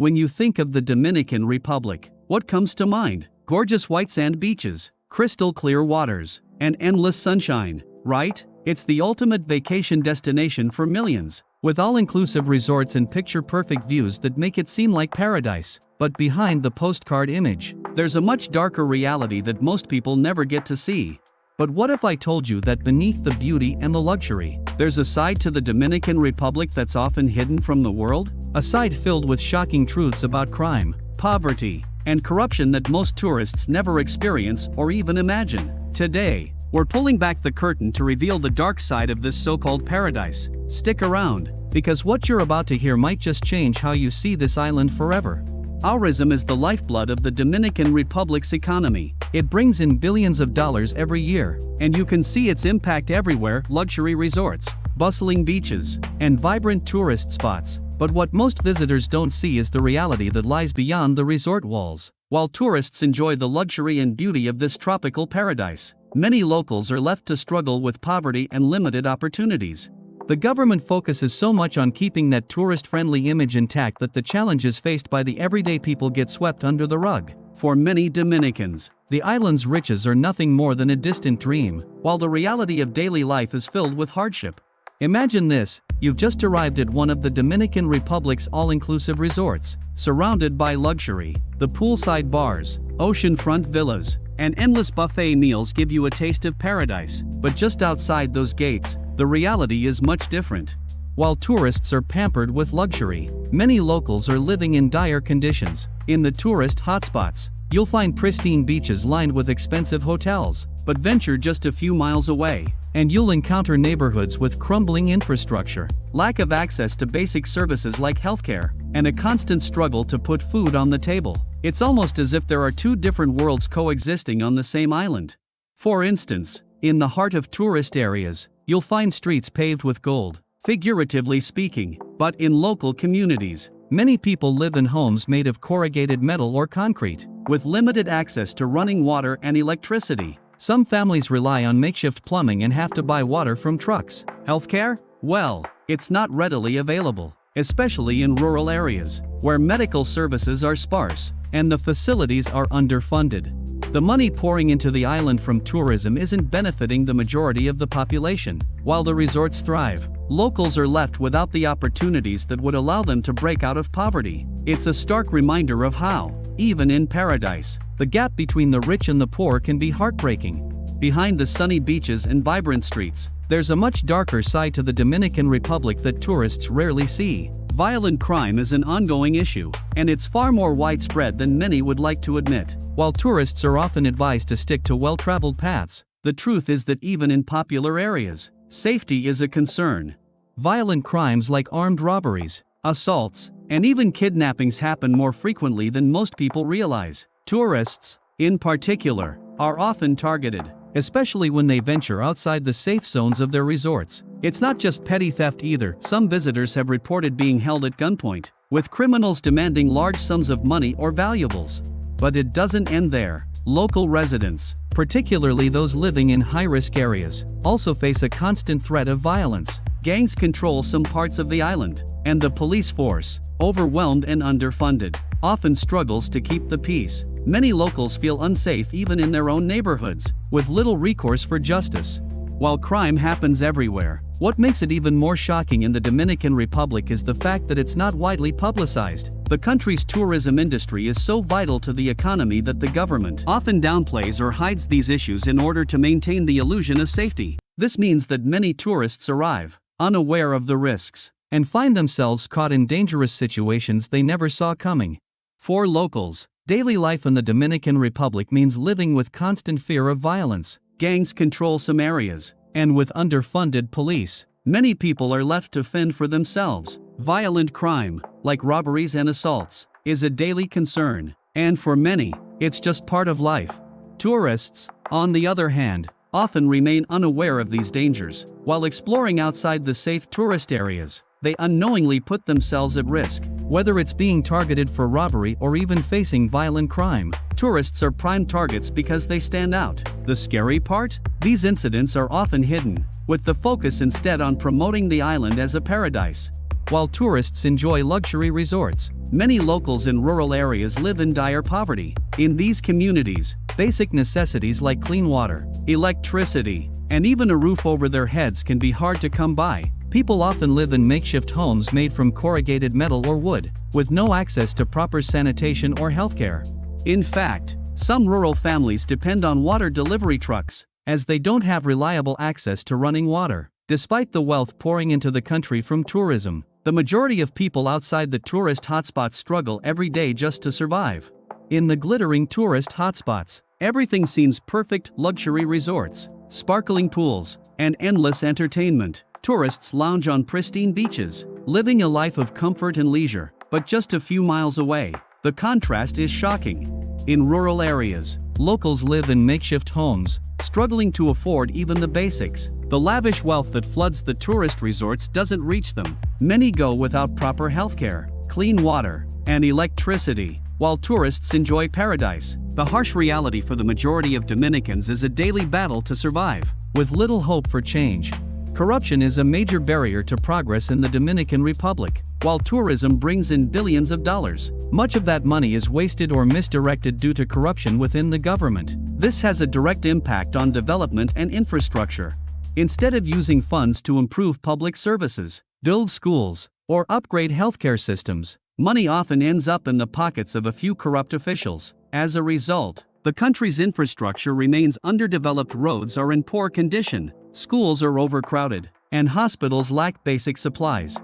When you think of the Dominican Republic, what comes to mind? Gorgeous white sand beaches, crystal clear waters, and endless sunshine, right? It's the ultimate vacation destination for millions, with all-inclusive resorts and picture-perfect views that make it seem like paradise. But behind the postcard image, there's a much darker reality that most people never get to see. But what if I told you that beneath the beauty and the luxury, there's a side to the Dominican Republic that's often hidden from the world? A side filled with shocking truths about crime, poverty, and corruption that most tourists never experience or even imagine. Today, we're pulling back the curtain to reveal the dark side of this so-called paradise. Stick around, because what you're about to hear might just change how you see this island forever. Tourism is the lifeblood of the Dominican Republic's economy. It brings in billions of dollars every year, and you can see its impact everywhere: luxury resorts, bustling beaches, and vibrant tourist spots. But what most visitors don't see is the reality that lies beyond the resort walls. While tourists enjoy the luxury and beauty of this tropical paradise, many locals are left to struggle with poverty and limited opportunities. The government focuses so much on keeping that tourist-friendly image intact that the challenges faced by the everyday people get swept under the rug. For many Dominicans, the island's riches are nothing more than a distant dream, while the reality of daily life is filled with hardship. Imagine this: you've just arrived at one of the Dominican Republic's all-inclusive resorts, surrounded by luxury. The poolside bars, oceanfront villas, and endless buffet meals give you a taste of paradise. But just outside those gates, the reality is much different. While tourists are pampered with luxury, many locals are living in dire conditions. In the tourist hotspots, you'll find pristine beaches lined with expensive hotels, but venture just a few miles away, and you'll encounter neighborhoods with crumbling infrastructure, lack of access to basic services like healthcare, and a constant struggle to put food on the table. It's almost as if there are two different worlds coexisting on the same island. For instance, in the heart of tourist areas, you'll find streets paved with gold, figuratively speaking. But in local communities, many people live in homes made of corrugated metal or concrete, with limited access to running water and electricity. Some families rely on makeshift plumbing and have to buy water from trucks. Healthcare? Well, it's not readily available, especially in rural areas, where medical services are sparse and the facilities are underfunded. The money pouring into the island from tourism isn't benefiting the majority of the population. While the resorts thrive, locals are left without the opportunities that would allow them to break out of poverty. It's a stark reminder of how, even in paradise, the gap between the rich and the poor can be heartbreaking. Behind the sunny beaches and vibrant streets, there's a much darker side to the Dominican Republic that tourists rarely see. Violent crime is an ongoing issue, and it's far more widespread than many would like to admit. While tourists are often advised to stick to well-traveled paths, the truth is that even in popular areas, safety is a concern. Violent crimes like armed robberies, assaults, and even kidnappings happen more frequently than most people realize. Tourists, in particular, are often targeted, especially when they venture outside the safe zones of their resorts. It's not just petty theft either. Some visitors have reported being held at gunpoint, with criminals demanding large sums of money or valuables. But it doesn't end there. Local residents, particularly those living in high-risk areas, also face a constant threat of violence. Gangs control some parts of the island, and the police force, overwhelmed and underfunded, often struggles to keep the peace. Many locals feel unsafe even in their own neighborhoods, with little recourse for justice. While crime happens everywhere, what makes it even more shocking in the Dominican Republic is the fact that it's not widely publicized. The country's tourism industry is so vital to the economy that the government often downplays or hides these issues in order to maintain the illusion of safety. This means that many tourists arrive, unaware of the risks, and find themselves caught in dangerous situations they never saw coming. For locals, daily life in the Dominican Republic means living with constant fear of violence. Gangs control some areas, and with underfunded police, many people are left to fend for themselves. Violent crime, like robberies and assaults, is a daily concern, and for many, it's just part of life. Tourists, on the other hand, often remain unaware of these dangers. While exploring outside the safe tourist areas, they unknowingly put themselves at risk. Whether it's being targeted for robbery or even facing violent crime, tourists are prime targets because they stand out. The scary part? These incidents are often hidden, with the focus instead on promoting the island as a paradise. while tourists enjoy luxury resorts. Many locals in rural areas live in dire poverty. In these communities, basic necessities like clean water, electricity, and even a roof over their heads can be hard to come by. People often live in makeshift homes made from corrugated metal or wood, with no access to proper sanitation or healthcare. In fact, some rural families depend on water delivery trucks, as they don't have reliable access to running water. Despite the wealth pouring into the country from tourism, the majority of people outside the tourist hotspots struggle every day just to survive. In the glittering tourist hotspots, everything seems perfect: luxury resorts, sparkling pools, and endless entertainment. Tourists lounge on pristine beaches, living a life of comfort and leisure. But just a few miles away, the contrast is shocking. In rural areas, locals live in makeshift homes, struggling to afford even the basics. The lavish wealth that floods the tourist resorts doesn't reach them. Many go without proper healthcare, clean water, and electricity, while tourists enjoy paradise. The harsh reality for the majority of Dominicans is a daily battle to survive, with little hope for change. Corruption is a major barrier to progress in the Dominican Republic. While tourism brings in billions of dollars, much of that money is wasted or misdirected due to corruption within the government. This has a direct impact on development and infrastructure. Instead of using funds to improve public services, build schools, or upgrade healthcare systems, money often ends up in the pockets of a few corrupt officials. As a result, the country's infrastructure remains underdeveloped. Roads are in poor condition, schools are overcrowded, and hospitals lack basic supplies.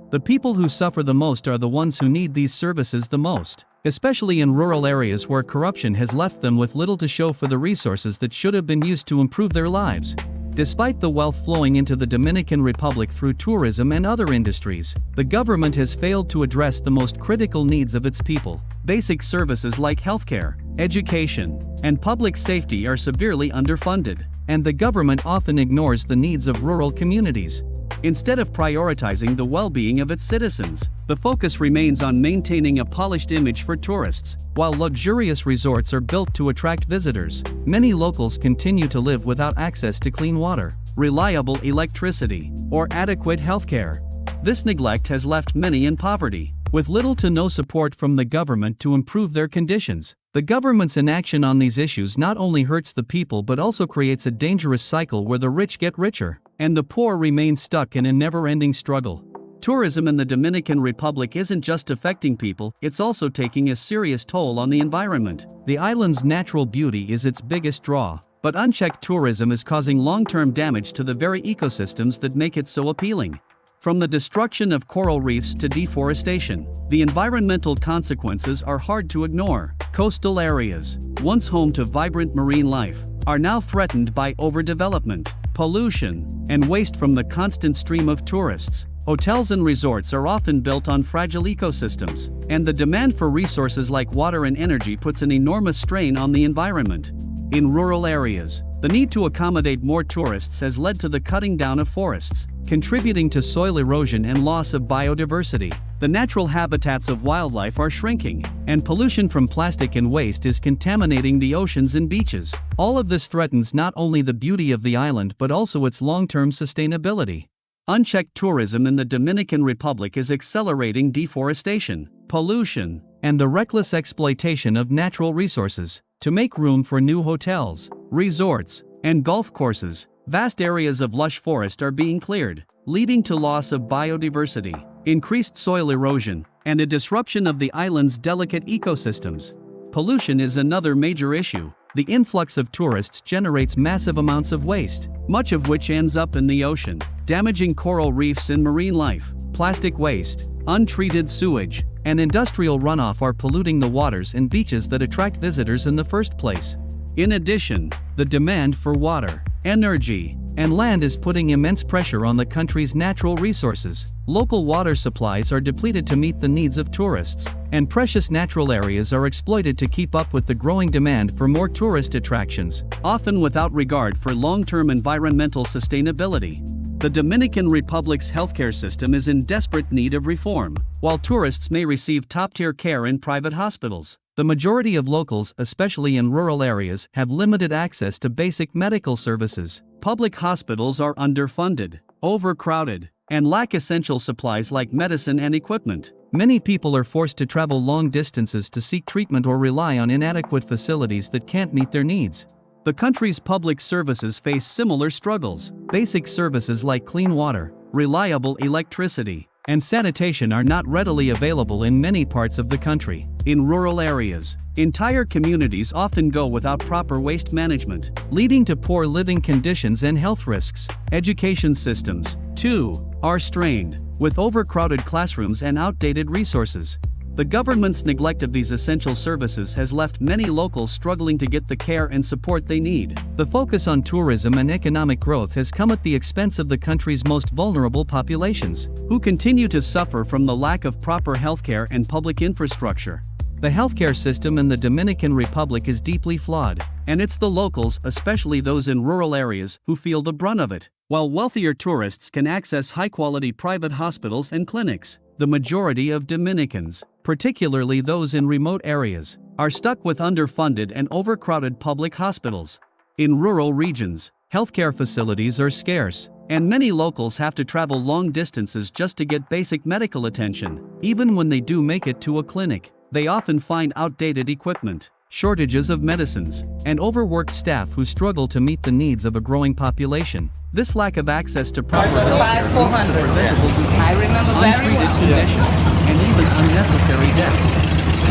The people who suffer the most are the ones who need these services the most, especially in rural areas where corruption has left them with little to show for the resources that should have been used to improve their lives. Despite the wealth flowing into the Dominican Republic through tourism and other industries, the government has failed to address the most critical needs of its people. Basic services like healthcare, education, and public safety are severely underfunded, and the government often ignores the needs of rural communities. Instead of prioritizing the well-being of its citizens, the focus remains on maintaining a polished image for tourists. While luxurious resorts are built to attract visitors, many locals continue to live without access to clean water, reliable electricity, or adequate healthcare. This neglect has left many in poverty, with little to no support from the government to improve their conditions. The government's inaction on these issues not only hurts the people but also creates a dangerous cycle where the rich get richer, and the poor remain stuck in a never-ending struggle. Tourism in the Dominican Republic isn't just affecting people, it's also taking a serious toll on the environment. The island's natural beauty is its biggest draw, but unchecked tourism is causing long-term damage to the very ecosystems that make it so appealing. From the destruction of coral reefs to deforestation, the environmental consequences are hard to ignore. Coastal areas, once home to vibrant marine life, are now threatened by overdevelopment, pollution, and waste from the constant stream of tourists. Hotels and resorts are often built on fragile ecosystems, and the demand for resources like water and energy puts an enormous strain on the environment. In rural areas, the need to accommodate more tourists has led to the cutting down of forests, contributing to soil erosion and loss of biodiversity. The natural habitats of wildlife are shrinking, and pollution from plastic and waste is contaminating the oceans and beaches. All of this threatens not only the beauty of the island but also its long-term sustainability. Unchecked tourism in the Dominican Republic is accelerating deforestation, pollution, and the reckless exploitation of natural resources. To make room for new hotels, resorts, and golf courses, vast areas of lush forest are being cleared, leading to loss of biodiversity, increased soil erosion, and a disruption of the island's delicate ecosystems. Pollution is another major issue. The influx of tourists generates massive amounts of waste, much of which ends up in the ocean, damaging coral reefs and marine life. Plastic waste, untreated sewage, and industrial runoff are polluting the waters and beaches that attract visitors in the first place. In addition, the demand for water, energy, and land is putting immense pressure on the country's natural resources. Local water supplies are depleted to meet the needs of tourists, and precious natural areas are exploited to keep up with the growing demand for more tourist attractions, often without regard for long-term environmental sustainability. The Dominican Republic's healthcare system is in desperate need of reform. While tourists may receive top-tier care in private hospitals, the majority of locals, especially in rural areas, have limited access to basic medical services. Public hospitals are underfunded, overcrowded, and lack essential supplies like medicine and equipment. Many people are forced to travel long distances to seek treatment or rely on inadequate facilities that can't meet their needs. The country's public services face similar struggles. Basic services like clean water, reliable electricity, and sanitation are not readily available in many parts of the country. In rural areas, entire communities often go without proper waste management, leading to poor living conditions and health risks. Education systems, too, are strained, with overcrowded classrooms and outdated resources. The government's neglect of these essential services has left many locals struggling to get the care and support they need. The focus on tourism and economic growth has come at the expense of the country's most vulnerable populations, who continue to suffer from the lack of proper healthcare and public infrastructure. The healthcare system in the Dominican Republic is deeply flawed, and it's the locals, especially those in rural areas, who feel the brunt of it. While wealthier tourists can access high-quality private hospitals and clinics, the majority of Dominicans, particularly those in remote areas, are stuck with underfunded and overcrowded public hospitals. In rural regions, healthcare facilities are scarce, and many locals have to travel long distances just to get basic medical attention. Even when they do make it to a clinic, they often find outdated equipment, shortages of medicines, and overworked staff who struggle to meet the needs of a growing population. This lack of access to proper healthcare leads to preventable diseases, untreated conditions, and even unnecessary deaths.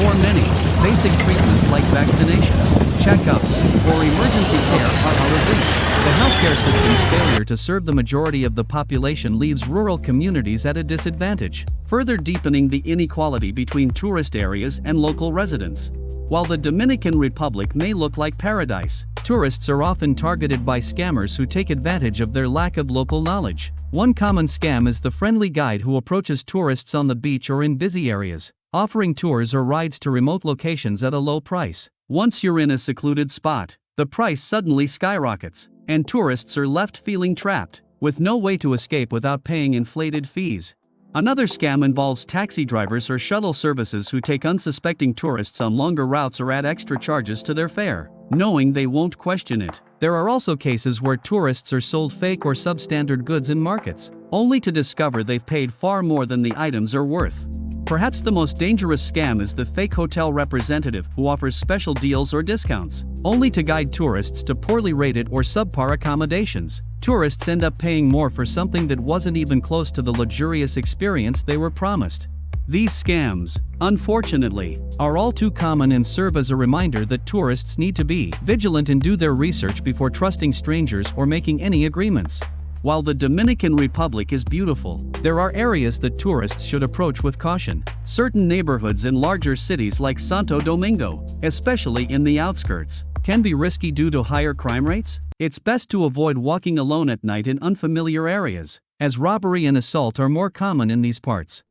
For many, basic treatments like vaccinations, checkups, or emergency care are out of reach. The healthcare system's failure to serve the majority of the population leaves rural communities at a disadvantage, further deepening the inequality between tourist areas and local residents. While the Dominican Republic may look like paradise, tourists are often targeted by scammers who take advantage of their lack of local knowledge. One common scam is the friendly guide who approaches tourists on the beach or in busy areas, offering tours or rides to remote locations at a low price. Once you're in a secluded spot, the price suddenly skyrockets, and tourists are left feeling trapped, with no way to escape without paying inflated fees. Another scam involves taxi drivers or shuttle services who take unsuspecting tourists on longer routes or add extra charges to their fare, knowing they won't question it. There are also cases where tourists are sold fake or substandard goods in markets, only to discover they've paid far more than the items are worth. Perhaps the most dangerous scam is the fake hotel representative who offers special deals or discounts, only to guide tourists to poorly rated or subpar accommodations. Tourists end up paying more for something that wasn't even close to the luxurious experience they were promised. These scams, unfortunately, are all too common and serve as a reminder that tourists need to be vigilant and do their research before trusting strangers or making any agreements. While the Dominican Republic is beautiful, there are areas that tourists should approach with caution. Certain neighborhoods in larger cities like Santo Domingo, especially in the outskirts, can be risky due to higher crime rates. It's best to avoid walking alone at night in unfamiliar areas, as robbery and assault are more common in these parts.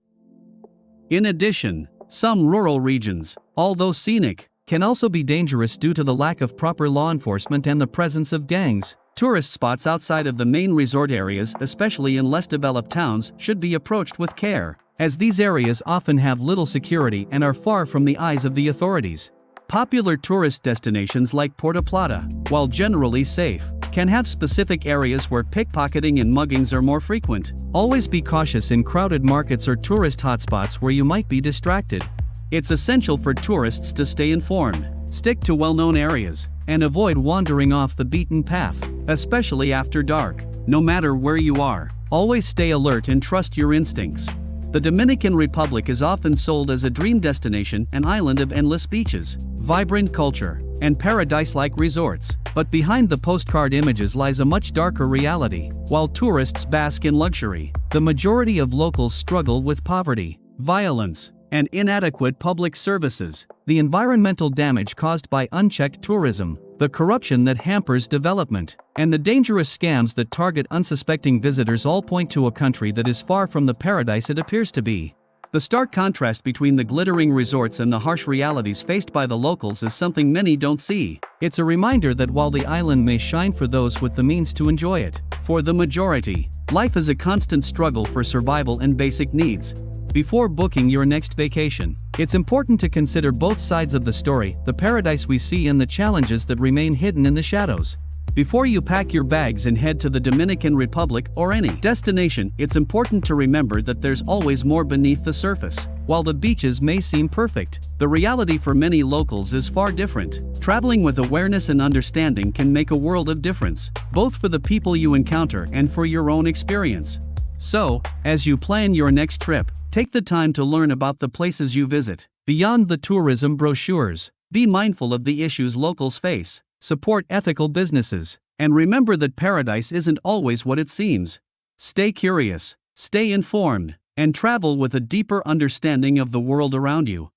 In addition, some rural regions, although scenic, can also be dangerous due to the lack of proper law enforcement and the presence of gangs. Tourist spots outside of the main resort areas, especially in less developed towns, should be approached with care, as these areas often have little security and are far from the eyes of the authorities. Popular tourist destinations like Puerto Plata, while generally safe, can have specific areas where pickpocketing and muggings are more frequent. Always be cautious in crowded markets or tourist hotspots where you might be distracted. It's essential for tourists to stay informed, stick to well-known areas, and avoid wandering off the beaten path, especially after dark. No matter where you are, always stay alert and trust your instincts. The Dominican Republic is often sold as a dream destination, an island of endless beaches, vibrant culture, and paradise-like resorts. But behind the postcard images lies a much darker reality. While tourists bask in luxury, the majority of locals struggle with poverty, violence, and inadequate public services. The environmental damage caused by unchecked tourism, the corruption that hampers development, and the dangerous scams that target unsuspecting visitors all point to a country that is far from the paradise it appears to be. The stark contrast between the glittering resorts and the harsh realities faced by the locals is something many don't see. It's a reminder that while the island may shine for those with the means to enjoy it, for the majority, life is a constant struggle for survival and basic needs. Before booking your next vacation, it's important to consider both sides of the story, the paradise we see and the challenges that remain hidden in the shadows. Before you pack your bags and head to the Dominican Republic or any destination, it's important to remember that there's always more beneath the surface. While the beaches may seem perfect, the reality for many locals is far different. Traveling with awareness and understanding can make a world of difference, both for the people you encounter and for your own experience. So, as you plan your next trip, take the time to learn about the places you visit. Beyond the tourism brochures, be mindful of the issues locals face, support ethical businesses, and remember that paradise isn't always what it seems. Stay curious, stay informed, and travel with a deeper understanding of the world around you.